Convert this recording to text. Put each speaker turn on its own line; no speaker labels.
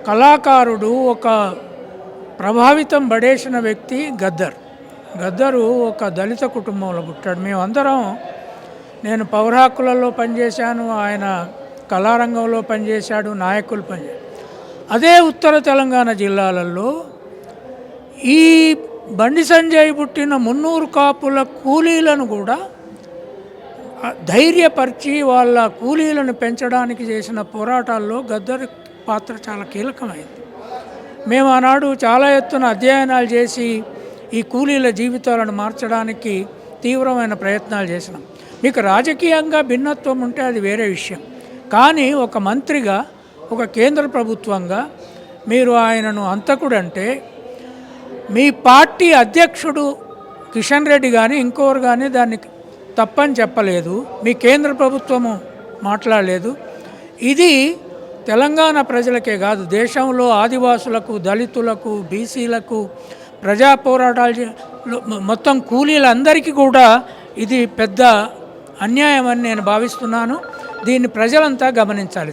కళాకారుడు ఒక ప్రభావితం పడేసిన వ్యక్తి గద్దరు ఒక దళిత కుటుంబంలో పుట్టాడు. మేమందరం, నేను పౌర హక్కులలో పనిచేశాను, ఆయన కళారంగంలో పనిచేశాడు, నాయకులు పనిచేశాడు. అదే ఉత్తర తెలంగాణ జిల్లాలలో ఈ బండి సంజయ్ పుట్టిన మున్నూరు కాపుల కూలీలను కూడా ధైర్యపరిచి వాళ్ళ కూలీలను పెంచడానికి చేసిన పోరాటాల్లో గద్దర్ పాత్ర చాలా కీలకమైంది. మేము ఆనాడు చాలా ఎత్తున అధ్యయనాలు చేసి ఈ కూలీల జీవితాలను మార్చడానికి తీవ్రమైన ప్రయత్నాలు చేసినాం. మీకు రాజకీయంగా భిన్నత్వం ఉంటే అది వేరే విషయం, కానీ ఒక మంత్రిగా, ఒక కేంద్ర ప్రభుత్వంగా మీరు ఆయనను హంతకుడంటే, మీ పార్టీ అధ్యక్షుడు కిషన్ రెడ్డి కానీ ఇంకోరు కానీ దాన్ని తప్పని చెప్పలేదు, మీ కేంద్ర ప్రభుత్వము మాట్లాడలేదు. ఇది తెలంగాణ ప్రజలకే కాదు, దేశంలో ఆదివాసులకు, దళితులకు, బీసీలకు, ప్రజా పోరాటాలు మొత్తం కూలీలందరికీ కూడా ఇది పెద్ద అన్యాయం అని నేను భావిస్తున్నాను. దీన్ని ప్రజలంతా గమనించాలి.